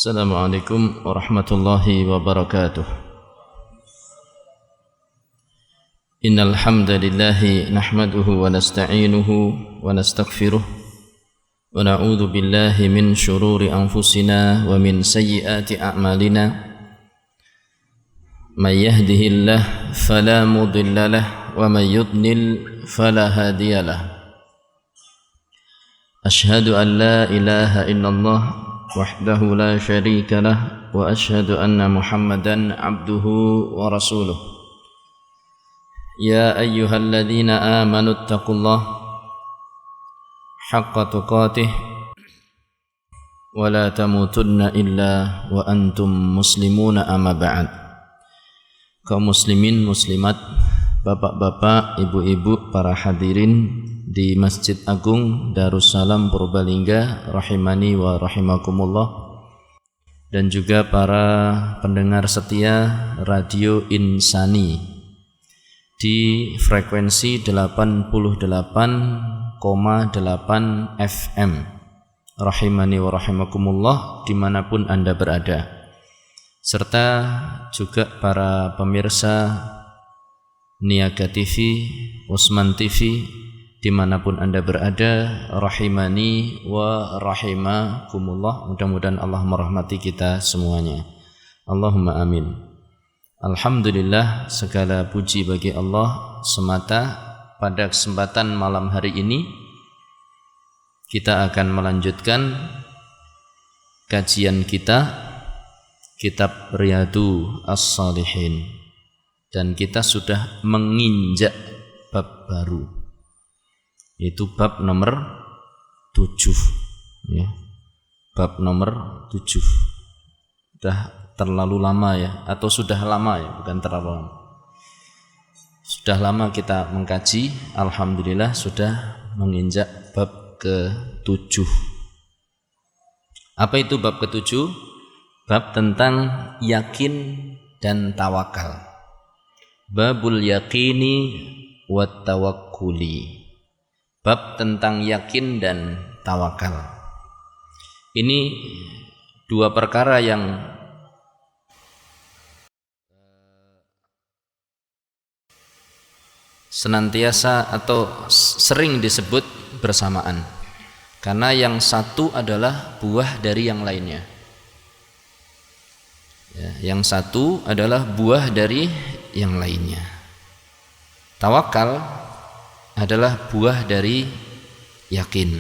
Assalamualaikum warahmatullahi wabarakatuh. Innal hamdalillah nahmaduhu wa nasta'inuhu wa nastaghfiruh wa na'udzu billahi min shururi anfusina wa min sayyiati a'malina. May yahdihillahu fala mudilla lahu wa may yudlil fala hadiya lahu. Ashhadu an la ilaha illallah wahdahu la syarika lah wa ashhadu anna Muhammadan abduhu wa rasuluh. Ya ayyuhalladzina amanu taqullaha haqqa tuqatih wa la tamutunna illa wa antum muslimuna amma ba'd. Kaum muslimin muslimat, bapak-bapak, ibu-ibu, para hadirin di Masjid Agung Darussalam Purbalingga rahimani wa rahimakumullah, dan juga para pendengar setia Radio Insani di frekuensi 88,8 FM rahimani wa rahimakumullah dimanapun Anda berada, serta juga para pemirsa Niaga TV, Usman TV dimanapun Anda berada, rahimani wa rahimakumullah. Mudah-mudahan Allah merahmati kita semuanya. Allahumma amin. Alhamdulillah, segala puji bagi Allah semata. Pada kesempatan malam hari ini kita akan melanjutkan kajian kita kitab Riyadu As-Salihin, dan kita sudah menginjak bab baru, yaitu bab nomor 7 ya. Bab nomor 7 sudah terlalu lama ya, atau sudah lama ya, bukan terlalu lama, sudah lama kita mengkaji. Alhamdulillah sudah menginjak bab ke-7. Apa itu bab ke-7? Bab tentang yakin dan tawakal. Babul yaqini wat tawakkuli. Bab tentang yakin dan tawakal. Ini dua perkara yang senantiasa atau sering disebut bersamaan, karena yang satu adalah buah dari yang lainnya ya, yang satu adalah buah dari yang lainnya. Tawakal adalah buah dari yakin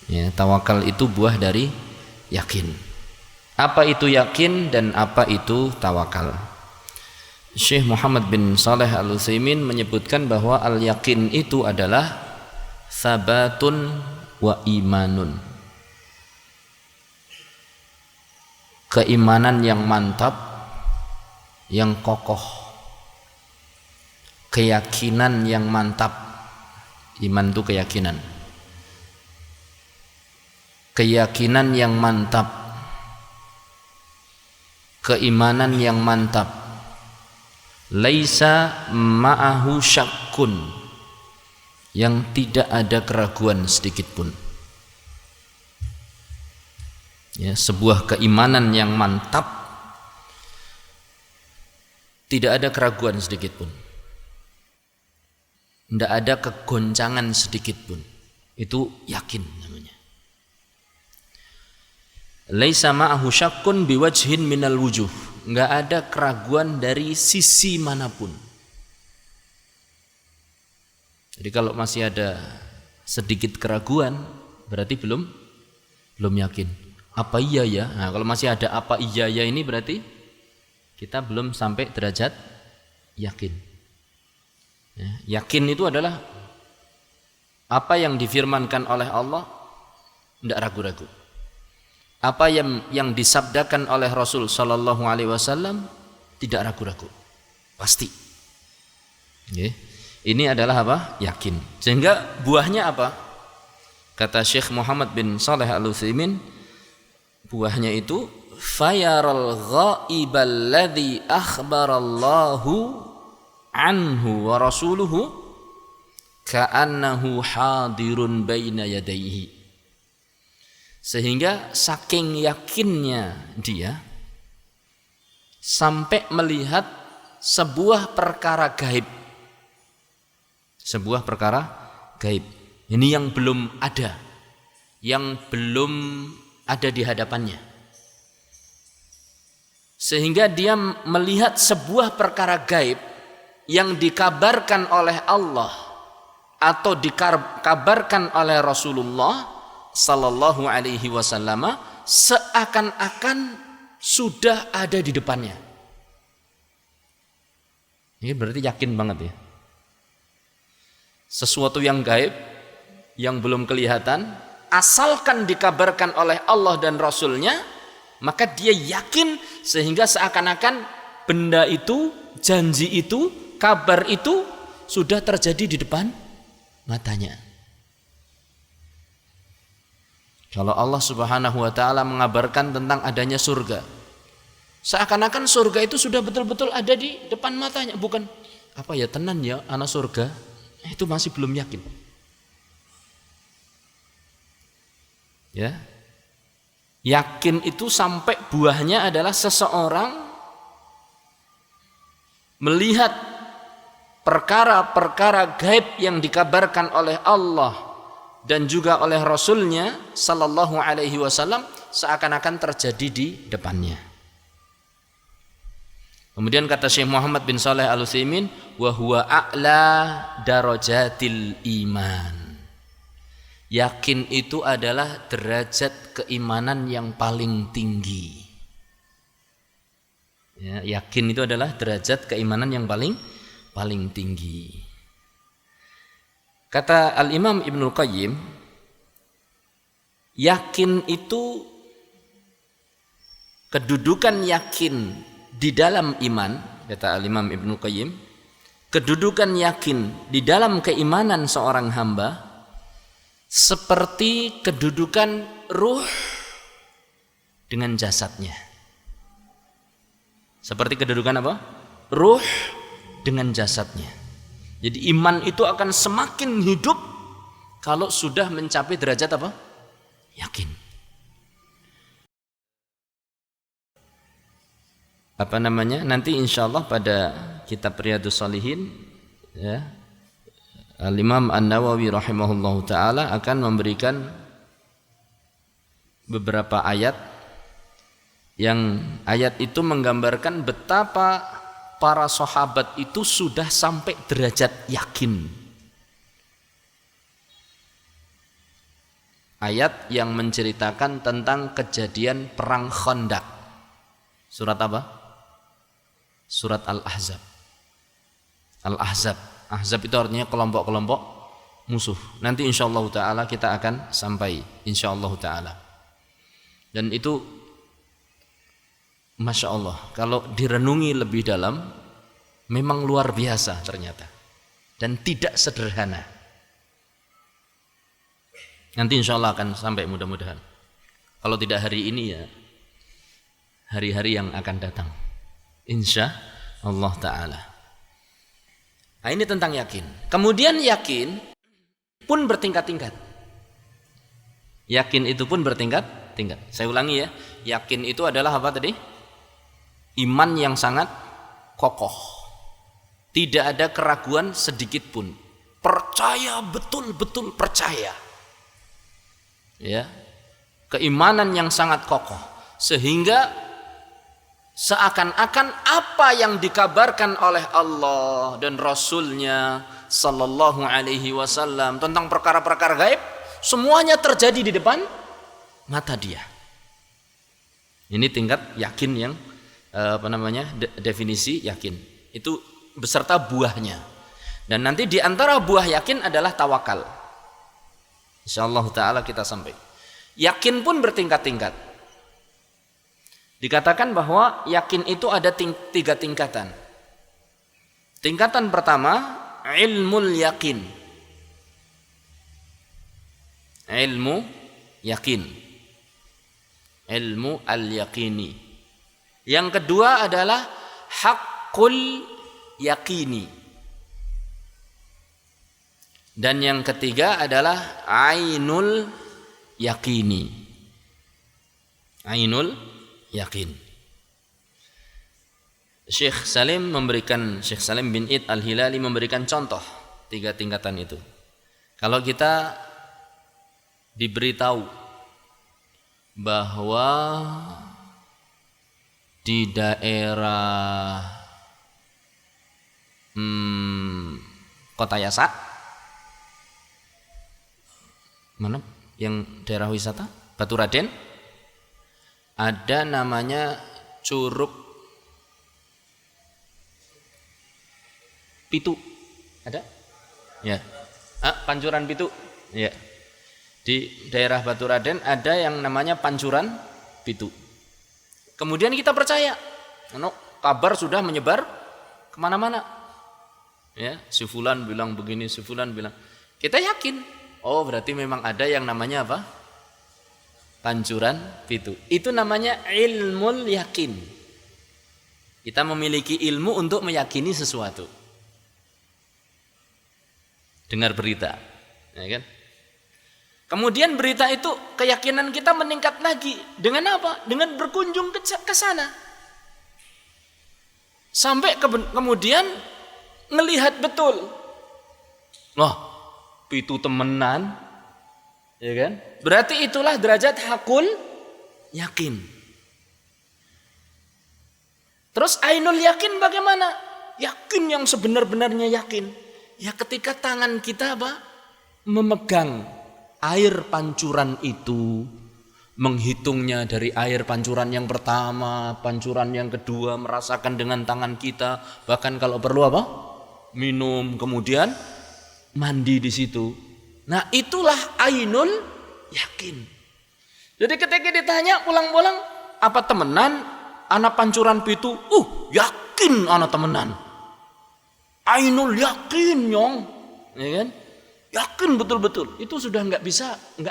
ya, tawakal itu buah dari yakin. Apa itu yakin dan apa itu tawakal? Syekh Muhammad bin Shalih Al-Utsaimin menyebutkan bahwa al-yakin itu adalah sabatun wa imanun, keimanan yang mantap, yang kokoh, keyakinan yang mantap. Iman itu keyakinan. Keyakinan yang mantap, keimanan yang mantap. Laisa ma'ahu syakkun, yang tidak ada keraguan sedikit pun. Ya, sebuah keimanan yang mantap, tidak ada keraguan sedikit pun. Tidak ada kegoncangan sedikit pun. Itu yakin namanya. Laisa ma'ahu syakkun biwajhin minal wujuh. Enggak ada keraguan dari sisi manapun. Jadi kalau masih ada sedikit keraguan, berarti belum yakin. Apa iya ya? Nah, kalau masih ada apa iya ya ini berarti kita belum sampai derajat yakin. Ya, yakin itu adalah apa yang difirmankan oleh Allah, tidak ragu-ragu. Apa yang disabdakan oleh Rasul sallallahu alaihi wasallam, tidak ragu-ragu, pasti. Okay. Ini adalah apa? Yakin. Sehingga buahnya apa? Kata Syekh Muhammad bin Shalih Al-Utsaimin, buahnya itu fayaral ghaibal ladzi akhbarallahu anhu wa rasuluhu ka'annahu hadirun baina yadayhi. Sehingga saking yakinnya dia sampai melihat sebuah perkara gaib. Sebuah perkara gaib. Ini yang belum ada. Yang belum ada di hadapannya. Sehingga dia melihat sebuah perkara gaib yang dikabarkan oleh Allah atau dikabarkan oleh Rasulullah sallallahu alaihi wasallam seakan-akan sudah ada di depannya. Ini berarti yakin banget ya. Sesuatu yang gaib, yang belum kelihatan, asalkan dikabarkan oleh Allah dan Rasulnya, maka dia yakin sehingga seakan-akan benda itu, janji itu, kabar itu sudah terjadi di depan matanya. Kalau Allah Subhanahu wa taala mengabarkan tentang adanya surga, seakan-akan surga itu sudah betul-betul ada di depan matanya, bukan apa ya tenan ya anak surga, itu masih belum yakin. Ya. Yakin itu sampai buahnya adalah seseorang melihat perkara-perkara gaib yang dikabarkan oleh Allah dan juga oleh Rasulnya sallallahu alaihi wasallam seakan-akan terjadi di depannya. Kemudian kata Syekh Muhammad bin Shalih Al-Utsaimin, wa huwa a'la darajatil iman. Yakin itu adalah derajat keimanan yang paling tinggi. Ya, yakin itu adalah derajat keimanan yang paling tinggi. Kata Al-Imam Ibnul Qayyim, yakin itu kedudukan yakin di dalam iman, kata Al-Imam Ibnul Qayyim, kedudukan yakin di dalam keimanan seorang hamba seperti kedudukan ruh dengan jasadnya. Seperti kedudukan apa? Ruh dengan jasadnya. Jadi iman itu akan semakin hidup kalau sudah mencapai derajat apa? Yakin. Apa namanya? Nanti insyaallah pada kitab Riyadhus Shalihin ya, Al-Imam An-Nawawi rahimahullahu ta'ala akan memberikan beberapa ayat yang ayat itu menggambarkan betapa para sahabat itu sudah sampai derajat yakin. Ayat yang menceritakan tentang kejadian perang Khandaq. Surat apa? Surat Al-Ahzab. Al-Ahzab. Ahzab itu artinya kelompok-kelompok musuh. Nanti insyaallah ta'ala kita akan sampai insyaallah ta'ala. Dan itu Masya Allah, kalau direnungi lebih dalam memang luar biasa ternyata. Dan tidak sederhana. Nanti insyaallah akan sampai mudah-mudahan. Kalau tidak hari ini ya hari-hari yang akan datang insya Allah ta'ala. Nah, ini tentang yakin. Kemudian yakin pun bertingkat-tingkat. Yakin itu pun bertingkat-tingkat. Saya ulangi ya. Yakin itu adalah apa tadi? Iman yang sangat kokoh. Tidak ada keraguan sedikit pun. Percaya, betul-betul percaya. Ya. Keimanan yang sangat kokoh. Sehingga seakan-akan apa yang dikabarkan oleh Allah dan Rasulnya sallallahu alaihi wasallam tentang perkara-perkara gaib semuanya terjadi di depan mata dia. Ini tingkat yakin yang definisi yakin itu beserta buahnya. Dan nanti di antara buah yakin adalah tawakal. Insyaallah taala kita sampai. Yakin pun bertingkat-tingkat. Dikatakan bahwa yakin itu ada tiga tingkatan. Tingkatan pertama, ilmul yakin. Ilmu yakin. Ilmu al-yaqini. Yang kedua adalah haqqul yaqini. Dan yang ketiga adalah ainul yaqini. Ainul yakin. Syekh Salim bin Id Al-Hilali memberikan contoh 3 tingkatan itu. Kalau kita diberitahu bahwa di daerah Kota Yasa, mana yang daerah wisata Baturaden, ada namanya Curug Pitu, ada? Ya. Pancuran Pitu. Ya. Di daerah Baturaden ada yang namanya Pancuran Pitu. Kemudian kita percaya, kabar sudah menyebar kemana-mana. Ya, si fulan bilang begini, si fulan bilang. Kita yakin, oh berarti memang ada yang namanya apa? Pancuran Pitu. Itu namanya ilmul yakin. Kita memiliki ilmu untuk meyakini sesuatu. Dengar berita, ya kan? Kemudian berita itu keyakinan kita meningkat lagi. Dengan apa? Dengan berkunjung ke sana. Sampai kemudian ngelihat betul. Wah, Pitu temenan. Ya kan? Berarti itulah derajat hakul yakin. Terus ainul yakin bagaimana? Yakin yang sebenar-benarnya yakin. Ya ketika tangan kita memegang air pancuran itu, menghitungnya dari air pancuran yang pertama, pancuran yang kedua, merasakan dengan tangan kita, bahkan kalau perlu minum, kemudian mandi di situ. Nah, itulah ainul yakin. Jadi ketika ditanya pulang-pulang, apa temenan anak pancuran Pitu? Yakin anak temenan. Ainul yakin, nyong. Ya kan? Yakin betul-betul. Itu sudah enggak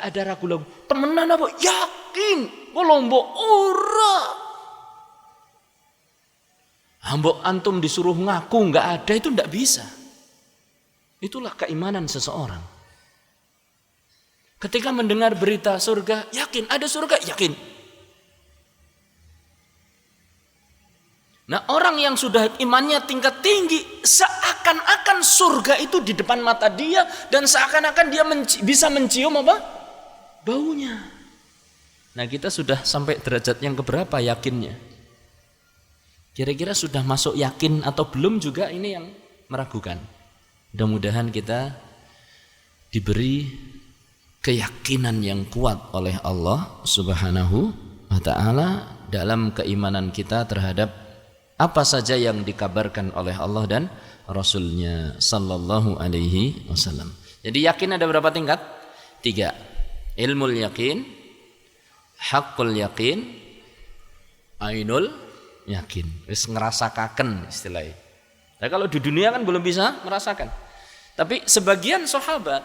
ada ragu-ragu. Temenan apa? Yakin. Lombok ora. Mbok antum disuruh ngaku enggak ada, itu enggak bisa. Itulah keimanan seseorang. Ketika mendengar berita surga, yakin ada surga, yakin. Nah, orang yang sudah imannya tingkat tinggi, seakan-akan surga itu di depan mata dia, dan seakan-akan dia bisa mencium baunya. Nah, kita sudah sampai derajat yang keberapa yakinnya? Kira-kira sudah masuk yakin atau belum juga, ini yang meragukan. Mudah-mudahan kita diberi keyakinan yang kuat oleh Allah Subhanahu wa ta'ala dalam keimanan kita terhadap apa saja yang dikabarkan oleh Allah dan Rasulnya sallallahu alaihi wasallam. Jadi yakin ada berapa tingkat? 3. Ilmul yakin, haqqul yakin, ainul yakin. Wis ngerasakaken istilahnya. Nah, kalau di dunia kan belum bisa merasakan. Tapi sebagian sahabat,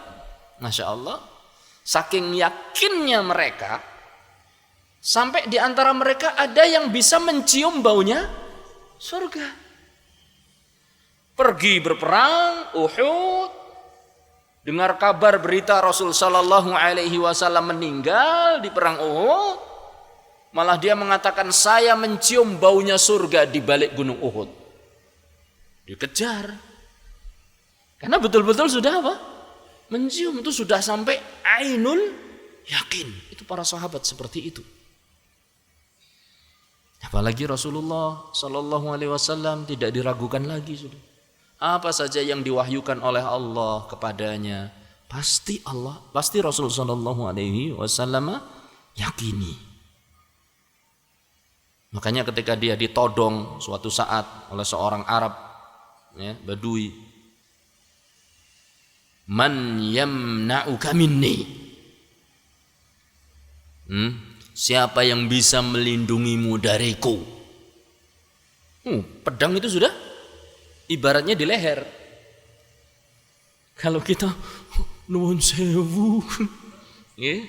Masya Allah, saking yakinnya mereka, sampai di antara mereka ada yang bisa mencium baunya surga. Pergi berperang Uhud, dengar kabar berita Rasul sallallahu alaihi wasallam meninggal di perang Uhud, malah dia mengatakan saya mencium baunya surga di balik gunung Uhud. Dikejar. Karena betul-betul sudah mencium, itu sudah sampai ainul yakin. Itu para sahabat seperti itu. Apalagi Rasulullah sallallahu alaihi wasallam tidak diragukan lagi sudah. Apa saja yang diwahyukan oleh Allah kepadanya, pasti Rasul sallallahu alaihi wasallam yakini. Makanya ketika dia ditodong suatu saat oleh seorang Arab, ya, Badui, man yamna'uka minni, siapa yang bisa melindungimu dariku? Pedang itu sudah ibaratnya di leher. Kalau kita nuwun sewu, ya,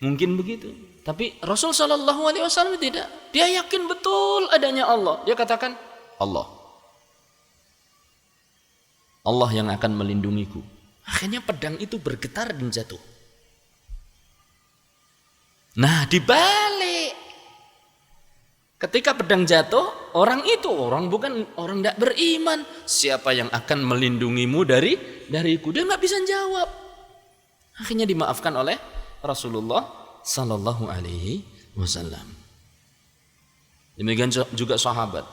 mungkin begitu. Tapi Rasul sallallahu alaihi wasallam tidak. Dia yakin betul adanya Allah. Dia katakan Allah yang akan melindungiku. Akhirnya pedang itu bergetar dan jatuh. Nah, dibalik Ketika pedang jatuh, orang bukan orang tidak beriman. Siapa yang akan melindungimu dariku? Dia nggak bisa jawab. Akhirnya dimaafkan oleh Rasulullah Sallallahu Alaihi Wasallam. Demikian juga sahabat.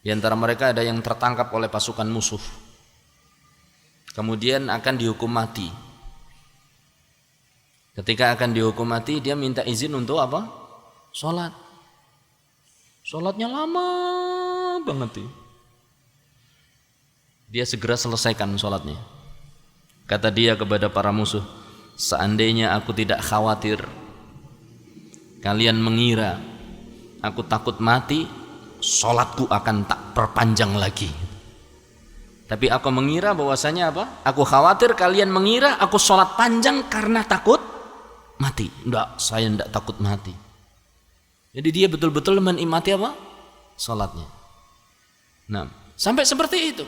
Di antara mereka ada yang tertangkap oleh pasukan musuh, kemudian akan dihukum mati. Ketika akan dihukum mati, dia minta izin untuk apa? Sholat. Sholatnya lama banget. Dia segera selesaikan sholatnya. Kata dia kepada para musuh, seandainya aku tidak khawatir kalian mengira aku takut mati, sholatku akan tak perpanjang lagi. Tapi aku mengira bahwasanya apa? Aku khawatir kalian mengira aku sholat panjang karena takut mati. Enggak, saya enggak takut mati. Jadi dia betul-betul menikmati apa? Sholatnya. Nah, sampai seperti itu.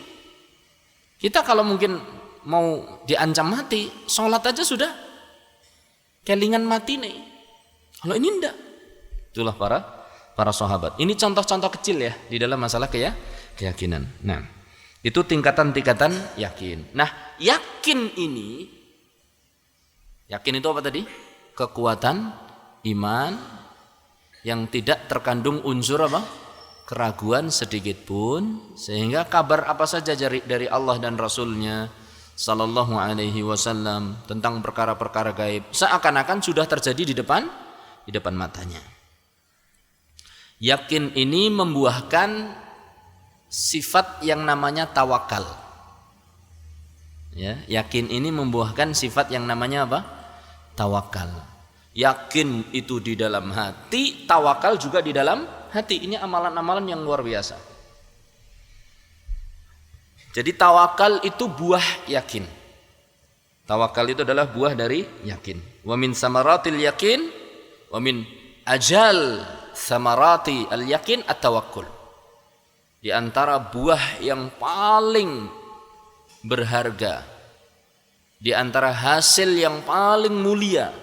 Kita kalau mungkin mau diancam mati, sholat aja sudah kelingan mati nih. Kalau ini enggak. Itulah para sahabat. Ini contoh-contoh kecil ya di dalam masalah keyakinan. Nah, itu tingkatan-tingkatan yakin. Nah, yakin itu apa tadi? Kekuatan iman yang tidak terkandung unsur apa? Keraguan sedikit pun, sehingga kabar apa saja dari Allah dan Rasulnya Sallallahu Alaihi Wasallam tentang perkara-perkara gaib seakan-akan sudah terjadi di depan matanya. Yakin ini membuahkan sifat yang namanya tawakal. Ya, yakin ini membuahkan sifat yang namanya apa? Tawakal. Yakin itu di dalam hati, tawakal juga di dalam hati. Ini amalan-amalan yang luar biasa. Jadi tawakal itu buah yakin. Tawakal itu adalah buah dari yakin. Wa min samaratil yakin, wa min ajal samarati al yakin at-tawakkul. Di antara buah yang paling berharga, di antara hasil yang paling mulia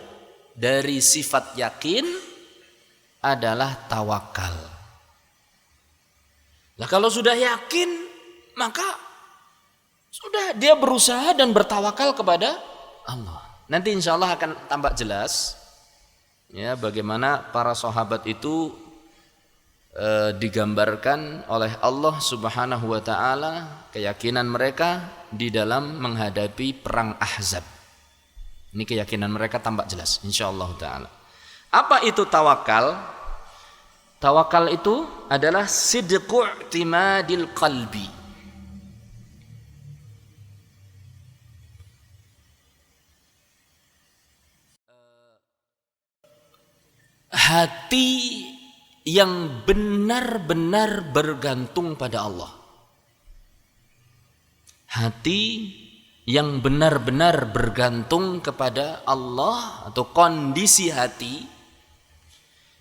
dari sifat yakin adalah tawakal. Nah, kalau sudah yakin, maka sudah dia berusaha dan bertawakal kepada Allah. Nanti insya Allah akan tampak jelas ya bagaimana para sahabat itu digambarkan oleh Allah Subhanahu wa taala keyakinan mereka di dalam menghadapi perang Ahzab. Ini keyakinan mereka tampak jelas insyaallah taala. Apa itu tawakal? Tawakal itu adalah sidqu i'timadil qalbi. Hati yang benar-benar bergantung pada Allah. Hati yang benar-benar bergantung kepada Allah, atau kondisi hati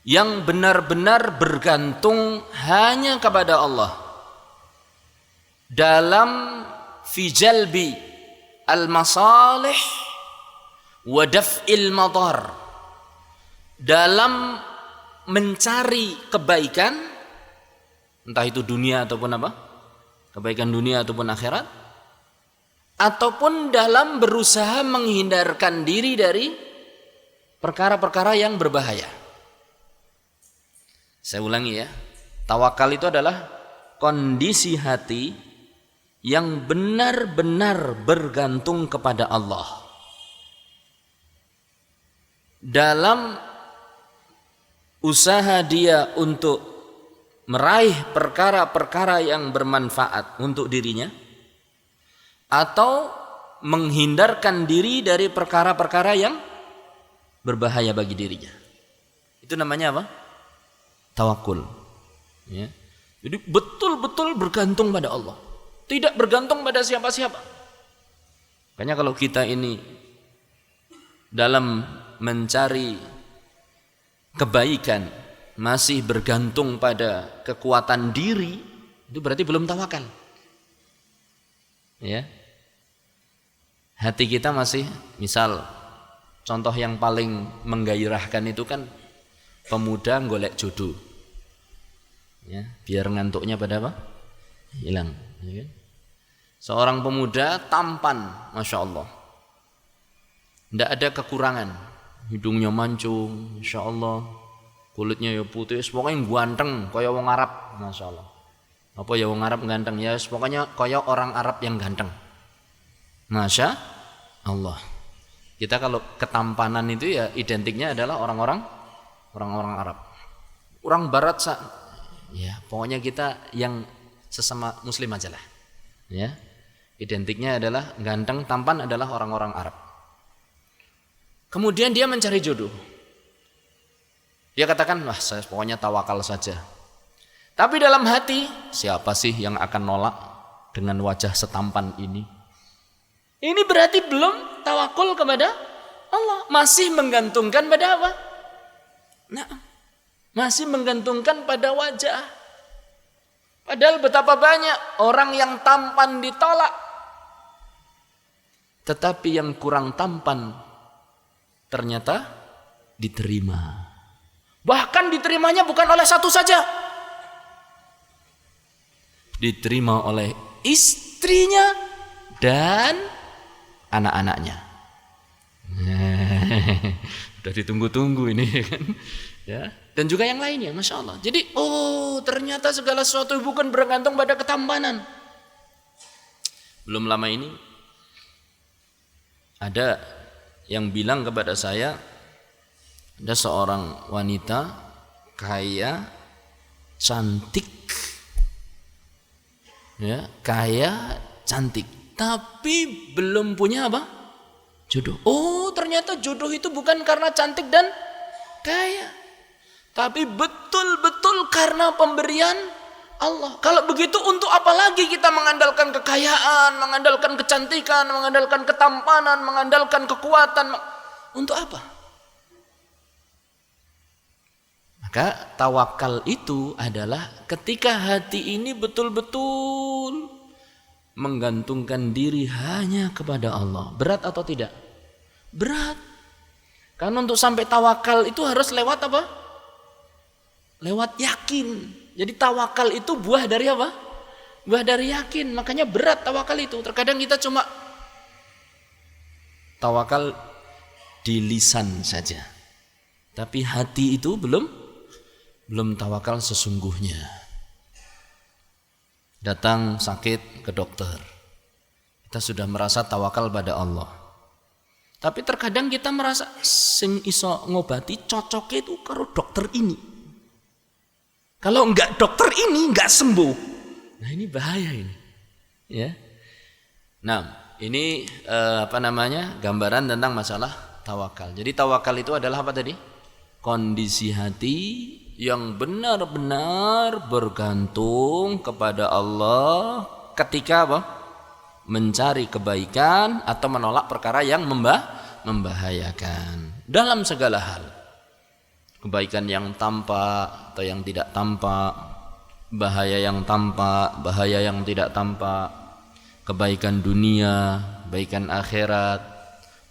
yang benar-benar bergantung hanya kepada Allah dalam fi jalbi al-masalih wa daf'il madar, dalam mencari kebaikan entah itu dunia ataupun apa? Kebaikan dunia ataupun akhirat, ataupun dalam berusaha menghindarkan diri dari perkara-perkara yang berbahaya. Saya ulangi ya, tawakal itu adalah kondisi hati yang benar-benar bergantung kepada Allah dalam usaha dia untuk meraih perkara-perkara yang bermanfaat untuk dirinya, atau menghindarkan diri dari perkara-perkara yang berbahaya bagi dirinya. Itu namanya apa? Tawakul. Ya. Jadi betul-betul bergantung pada Allah, tidak bergantung pada siapa-siapa. Makanya kalau kita ini dalam mencari kebaikan masih bergantung pada kekuatan diri, itu berarti belum tawakal. Ya. Hati kita masih, misal contoh yang paling menggairahkan itu kan pemuda golek jodoh. Ya, biar ngantuknya pada apa? Hilang. Ya kan? Seorang pemuda tampan, masya Allah, tidak ada kekurangan, hidungnya mancung, masya Allah, kulitnya ya putih, pokoknya ganteng, kayak wong Arab, masya Allah. Apa ya wong Arab ganteng ya, pokoknya kayak orang Arab yang ganteng, masya Allah. Kita kalau ketampanan itu ya identiknya adalah orang-orang Arab, orang Barat, ya pokoknya kita yang sesama Muslim aja lah, ya. Identiknya adalah ganteng, tampan adalah orang-orang Arab. Kemudian dia mencari jodoh. Dia katakan, wah saya pokoknya tawakal saja. Tapi dalam hati, siapa sih yang akan nolak dengan wajah setampan ini? Ini berarti belum tawakul kepada Allah. Masih menggantungkan pada apa? Nah, masih menggantungkan pada wajah. Padahal betapa banyak orang yang tampan ditolak. Tetapi yang kurang tampan ternyata diterima. Bahkan diterimanya bukan oleh satu saja. Diterima oleh istrinya dan anak-anaknya. Udah ditunggu-tunggu ini kan. Ya. Dan juga yang lainnya, masya Allah. Jadi, ternyata segala sesuatu bukan bergantung pada ketampanan. Belum lama ini ada yang bilang kepada saya, ada seorang wanita kaya, cantik, ya, kaya, cantik, tapi belum punya apa? Jodoh. Ternyata jodoh itu bukan karena cantik dan kaya, tapi betul-betul karena pemberian Allah. Kalau begitu untuk apa lagi kita mengandalkan kekayaan, mengandalkan kecantikan, mengandalkan ketampanan, mengandalkan kekuatan? Untuk apa? Maka tawakal itu adalah ketika hati ini betul-betul menggantungkan diri hanya kepada Allah. Berat atau tidak? Berat. Karena untuk sampai tawakal itu harus lewat apa? Lewat yakin. Jadi tawakal itu buah dari apa? Buah dari yakin. Makanya berat tawakal itu. Terkadang kita cuma tawakal di lisan saja. Tapi hati itu belum tawakal sesungguhnya. Datang sakit ke dokter. Kita sudah merasa tawakal pada Allah. Tapi terkadang kita merasa sing iso ngobati cocoknya itu karo dokter ini. Kalau enggak dokter ini enggak sembuh. Nah, ini bahaya ini. Ya. Nah, ini gambaran tentang masalah tawakal. Jadi tawakal itu adalah apa tadi? Kondisi hati yang benar-benar bergantung kepada Allah ketika apa? Mencari kebaikan atau menolak perkara yang membahayakan dalam segala hal. Kebaikan yang tampak atau yang tidak tampak, bahaya yang tampak, bahaya yang tidak tampak, kebaikan dunia, kebaikan akhirat,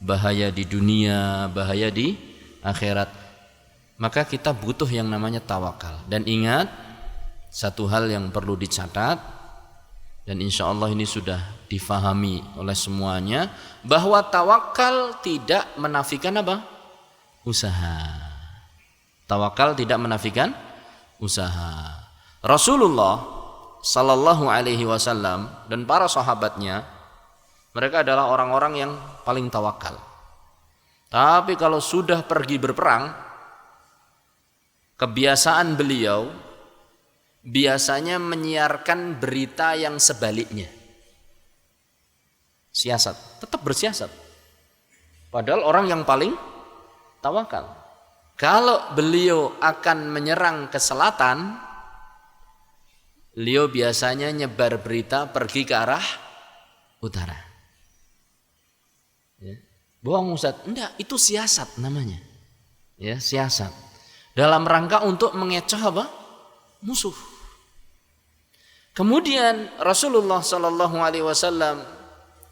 bahaya di dunia, bahaya di akhirat. Maka kita butuh yang namanya tawakal. Dan ingat, satu hal yang perlu dicatat, dan insya Allah ini sudah difahami oleh semuanya, bahwa tawakal tidak menafikan apa? Usaha. Tawakal tidak menafikan usaha. Rasulullah sallallahu alaihi wasallam dan para sahabatnya, mereka adalah orang-orang yang paling tawakal. Tapi kalau sudah pergi berperang, kebiasaan beliau biasanya menyiarkan berita yang sebaliknya. Siasat, tetap bersiasat. Padahal orang yang paling tawakal. Kalau beliau akan menyerang ke selatan, beliau biasanya nyebar berita pergi ke arah utara. Ya. Bohong Ustaz? Enggak, itu siasat namanya. Ya, siasat. Dalam rangka untuk mengecoh apa? Musuh. Kemudian Rasulullah Sallallahu Alaihi Wasallam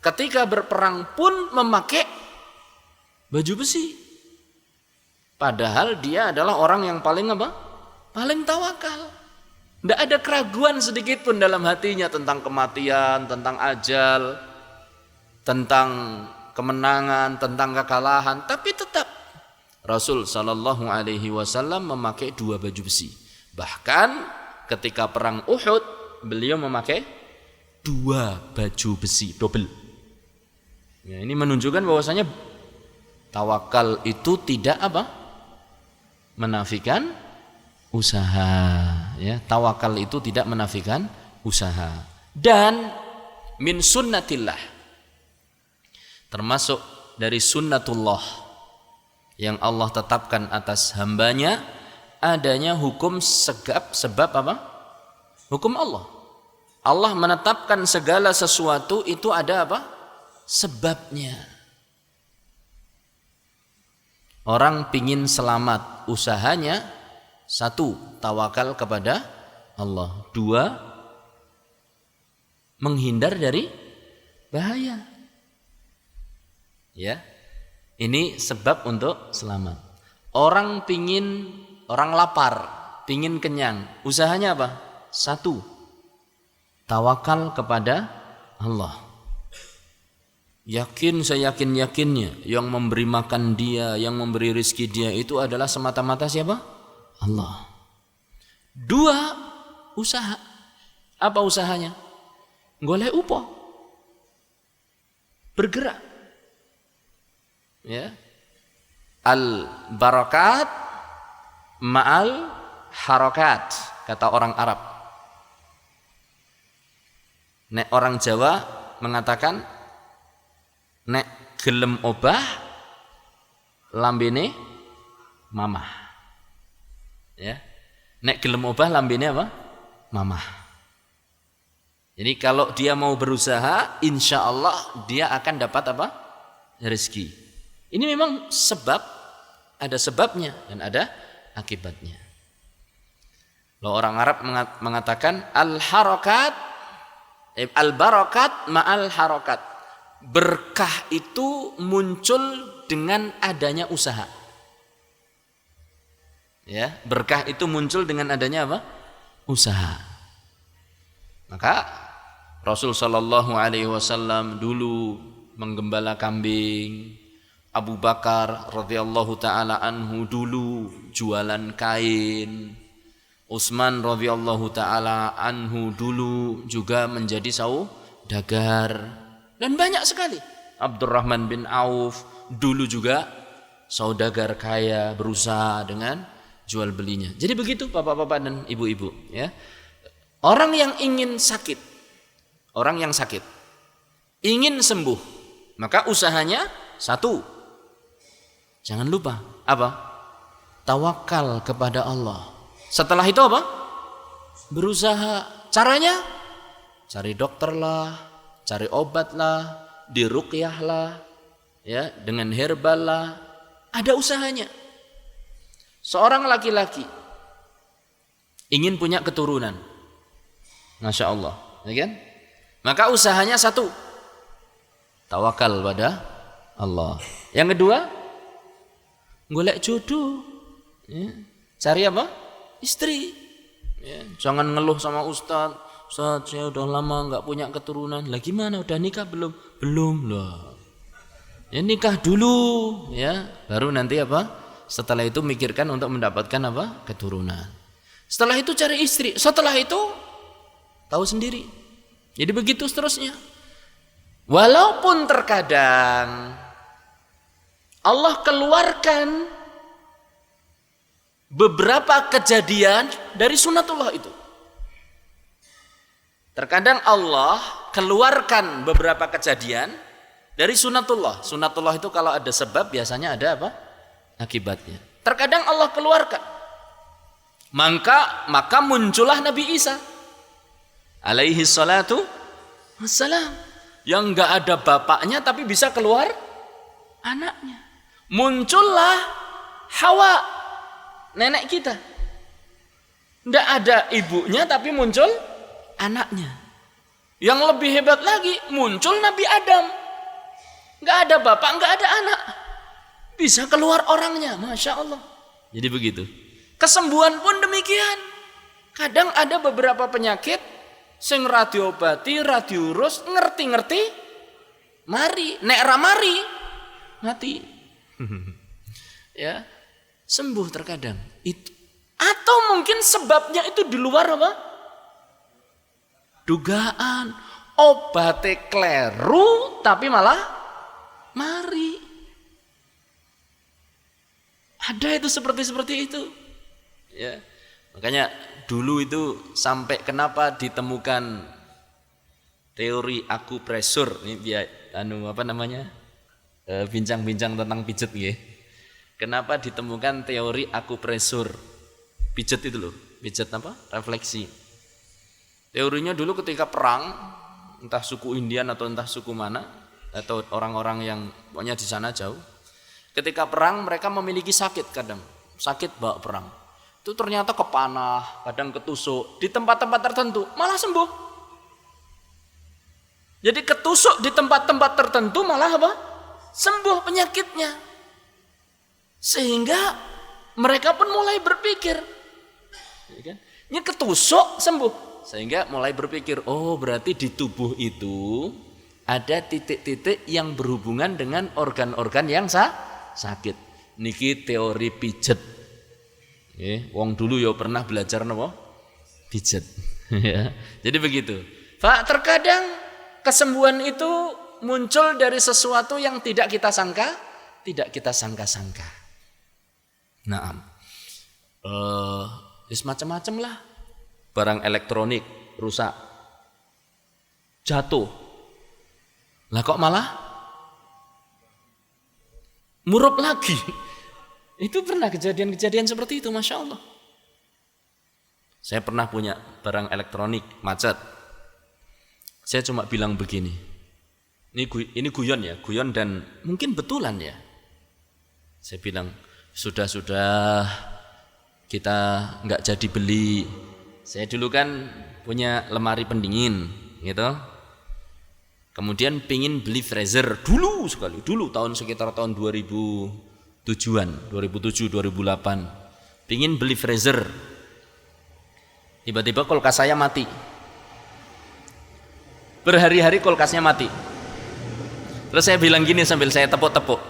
ketika berperang pun memakai baju besi. Padahal dia adalah orang yang paling apa? Paling tawakal. Tidak ada keraguan sedikit pun dalam hatinya tentang kematian, tentang ajal, tentang kemenangan, tentang kekalahan. Tapi tetap Rasul Shallallahu Alaihi Wasallam memakai 2 baju besi. Bahkan ketika perang Uhud, beliau memakai 2 baju besi, double. Ya, ini menunjukkan bahwasanya tawakal itu tidak apa? Menafikan usaha. Ya, tawakal itu tidak menafikan usaha. Dan min sunnatillah, termasuk dari sunnatullah yang Allah tetapkan atas hambanya, adanya hukum sebab apa? Hukum Allah. Allah menetapkan segala sesuatu itu ada apa? Sebabnya. Orang pingin selamat, usahanya 1, tawakal kepada Allah. 2, menghindar dari bahaya. Ya, ini sebab untuk selamat. Orang lapar, pingin kenyang, usahanya apa? 1, tawakal kepada Allah. Yakin, saya yakinnya yang memberi makan dia, yang memberi rezeki dia itu adalah semata-mata siapa? Allah. 2, usaha. Apa usahanya? Golek upo, bergerak. Ya, al barakat ma'al harakat, kata orang Arab. Nek orang Jawa mengatakan nek gelem obah lambene mamah. Ya, nek gelem obah lambene apa? Mamah. Jadi kalau dia mau berusaha, insya Allah dia akan dapat apa? Rezeki. Ini memang sebab, ada sebabnya dan ada akibatnya. Lalu orang Arab mengatakan al-harakat, al-barakat ma'al harakat. Berkah itu muncul dengan adanya usaha. Ya, berkah itu muncul dengan adanya apa? Usaha. Maka Rasul Shallallahu Alaihi Wasallam dulu menggembala kambing. Abu Bakar radhiyallahu taala anhu dulu jualan kain. Utsman radhiyallahu taala anhu dulu juga menjadi saudagar. Dan banyak sekali. Abdurrahman bin Auf dulu juga saudagar kaya, berusaha dengan jual belinya. Jadi begitu bapak-bapak dan ibu-ibu, ya. Orang yang ingin sakit, orang yang sakit ingin sembuh, maka usahanya 1, jangan lupa apa? Tawakal kepada Allah. Setelah itu apa? Berusaha. Caranya cari dokter lah, cari obat lah, diruqyah lah, ya, dengan herbal lah. Ada usahanya. Seorang laki-laki ingin punya keturunan, Masya Allah, ya kan? Maka usahanya 1, tawakal pada Allah. Yang kedua, golek jodoh, ya. Cari apa? Istri, ya. Jangan ngeluh sama Ustaz, saya udah lama nggak punya keturunan. Lah gimana? Udah nikah belum? Belum lah. Ya nikah dulu, ya. Baru nanti apa? Setelah itu mikirkan untuk mendapatkan apa? Keturunan. Setelah itu cari istri. Setelah itu tahu sendiri. Jadi begitu seterusnya. Walaupun terkadang Allah keluarkan beberapa kejadian dari sunatullah itu. Terkadang Allah keluarkan beberapa kejadian dari sunatullah. Sunatullah itu kalau ada sebab biasanya ada apa? Akibatnya. Terkadang Allah keluarkan. Maka muncullah Nabi Isa alaihi salatu wassalam, yang enggak ada bapaknya tapi bisa keluar anaknya. Muncullah Hawa, nenek kita. Enggak ada ibunya tapi muncul anaknya. Yang lebih hebat lagi, muncul Nabi Adam. Enggak ada bapak, enggak ada anak. Bisa keluar orangnya, Masya Allah. Jadi begitu. Kesembuhan pun demikian. Kadang ada beberapa penyakit sing ra diobati, ra diurus, ngerti-ngerti mari, nek ra mari mati. Ya, sembuh terkadang. Itu atau mungkin sebabnya itu di luar apa? Dugaan. Obatnya kleru tapi malah mari. Ada itu seperti itu. Ya. Makanya dulu itu sampai kenapa ditemukan teori akupresur ini dia bincang-bincang tentang pijet nggih. Kenapa ditemukan teori akupresur? Pijet itu loh, pijet apa? Refleksi. Teorinya dulu ketika perang, entah suku Indian atau entah suku mana atau orang-orang yang pokoknya di sana jauh. Ketika perang mereka memiliki sakit kadang, sakit bawa perang. Itu ternyata kepanah, kadang ketusuk di tempat-tempat tertentu malah sembuh. Jadi ketusuk di tempat-tempat tertentu malah apa? Sembuh penyakitnya. Sehingga mereka pun mulai berpikir, ini ketusuk sembuh. Sehingga mulai berpikir, oh berarti di tubuh itu ada titik-titik yang berhubungan dengan organ-organ yang sakit. Niki teori pijet. Wong dulu ya pernah belajar napa? Pijet. Jadi begitu. Pak, terkadang kesembuhan itu muncul dari sesuatu yang tidak kita sangka-sangka. Nah, macam-macam lah. Barang elektronik rusak, jatuh. Lah kok malah murup lagi. Itu pernah kejadian-kejadian seperti itu, Masya Allah. Saya pernah punya barang elektronik macet. Saya cuma bilang begini, ini guyon ya, guyon dan mungkin betulan ya. Saya bilang, sudah kita nggak jadi beli. Saya dulu kan punya lemari pendingin, gitu. Kemudian pingin beli freezer dulu sekitar tahun 2007-an, 2007-2008. Pingin beli freezer. Tiba-tiba kulkas saya mati. Berhari-hari kulkasnya mati. Terus saya bilang gini sambil saya tepuk-tepuk.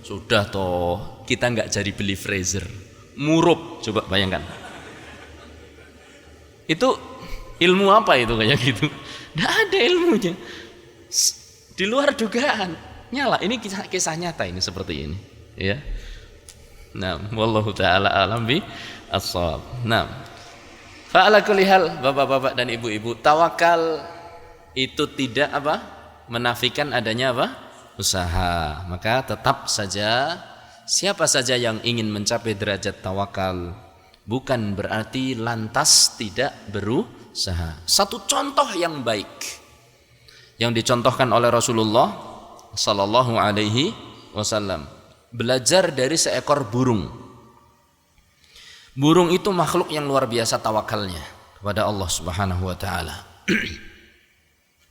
Sudah toh, kita nggak jadi beli freezer. Murup, coba bayangkan. Itu ilmu apa itu kayak gitu? Nggak ada ilmunya. Di luar dugaan. Nyala, ini kisah nyata ini seperti ini, ya. Nah, wallahu taala alam bi as-shawab. Nah, fa ala kulli hal Bapak-bapak dan Ibu-ibu, tawakal itu tidak apa? Menafikan adanya apa? Usaha. Maka tetap saja siapa saja yang ingin mencapai derajat tawakal bukan berarti lantas tidak berusaha. Satu contoh yang baik yang dicontohkan oleh Rasulullah sallallahu alaihi wasallam, belajar dari seekor burung. Burung itu makhluk yang luar biasa tawakalnya kepada Allah Subhanahu wa taala.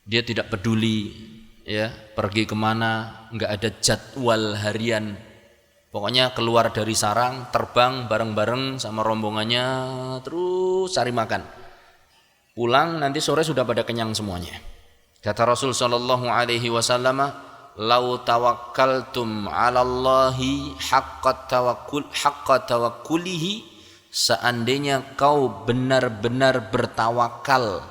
Dia tidak peduli ya pergi kemana, enggak ada jadwal harian. Pokoknya keluar dari sarang, terbang bareng-bareng sama rombongannya, terus cari makan. Pulang nanti sore sudah pada kenyang semuanya. Kata Rasul sallallahu alaihi wasallam, "Lau tawakkaltum 'alallahi haqqa tawakkulihi", seandainya kau benar-benar bertawakal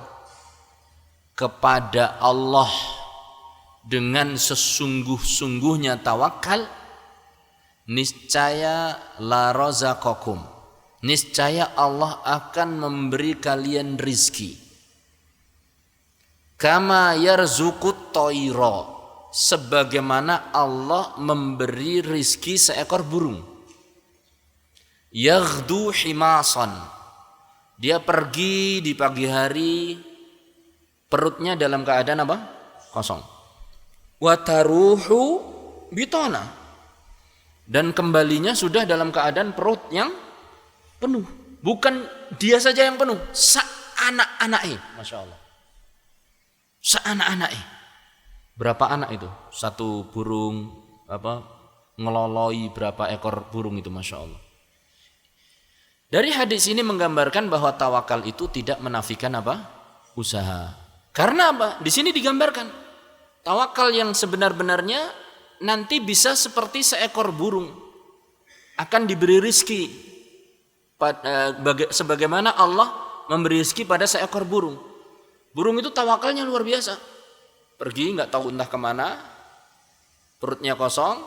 kepada Allah dengan sesungguh-sungguhnya tawakal, niscaya la razaqakum, niscaya Allah akan memberi kalian rizki. Kama yarzuqut thaira, sebagaimana Allah memberi rizki seekor burung. Yaghdu himasan, dia pergi di pagi hari, perutnya dalam keadaan apa? Kosong. Wa taruhu bitana, dan kembalinya sudah dalam keadaan perut yang penuh. Bukan dia saja yang penuh, anak-anaknya, Masya Allah. Anak-anaknya. Berapa anak itu? Satu burung ngeloloi berapa ekor burung itu, Masya Allah. Dari hadis ini menggambarkan bahwa tawakal itu tidak menafikan apa? Usaha. Karena apa? Di sini digambarkan tawakal yang sebenar-benarnya nanti bisa seperti seekor burung, akan diberi rizki sebagaimana Allah memberi rizki pada seekor burung. Burung itu tawakalnya luar biasa. Pergi nggak tahu entah kemana, perutnya kosong,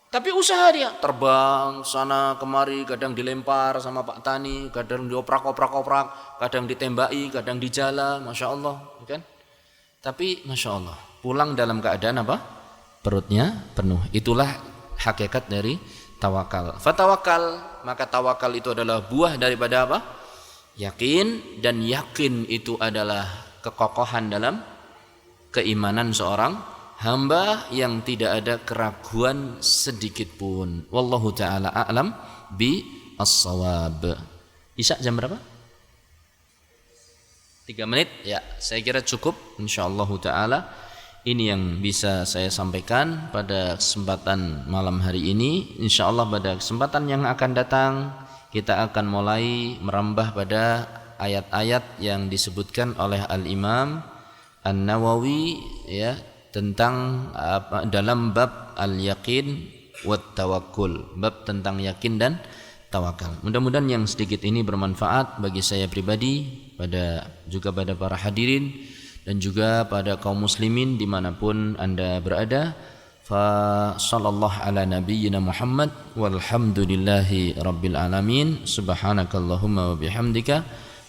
tapi usaha dia terbang sana kemari, kadang dilempar sama Pak Tani, kadang dioprak-oprak, kadang ditembaki, kadang dijala, masya Allah, kan? Tapi masya Allah, pulang dalam keadaan apa? Perutnya penuh. Itulah hakikat dari tawakal. Fatawakal, maka tawakal itu adalah buah daripada apa? Yakin, dan yakin itu adalah kekokohan dalam keimanan seorang hamba yang tidak ada keraguan sedikit pun. Wallahu ta'ala a'lam bi as-shawab. Isya jam berapa? 3 menit? Ya, saya kira cukup. InsyaAllah ta'ala ini yang bisa saya sampaikan pada kesempatan malam hari ini. InsyaAllah pada kesempatan yang akan datang kita akan mulai merambah pada ayat-ayat yang disebutkan oleh Al-Imam An-Nawawi, ya, tentang dalam bab al-yaqin wat tawakkul, bab tentang yakin dan tawakal. Mudah-mudahan yang sedikit ini bermanfaat bagi saya pribadi, juga pada para hadirin dan juga pada kaum muslimin dimanapun Anda berada. Fa sallallahu ala nabiyyina Muhammad walhamdulillahi rabbil alamin. Subhanakallahumma wa bihamdika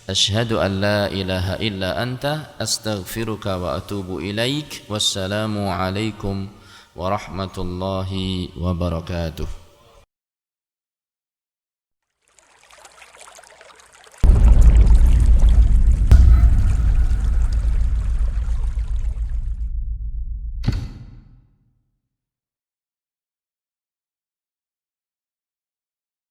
asyhadu an la ilaha illa anta astaghfiruka wa atubu ilaik. Wassalamu alaikum warahmatullahi wabarakatuh.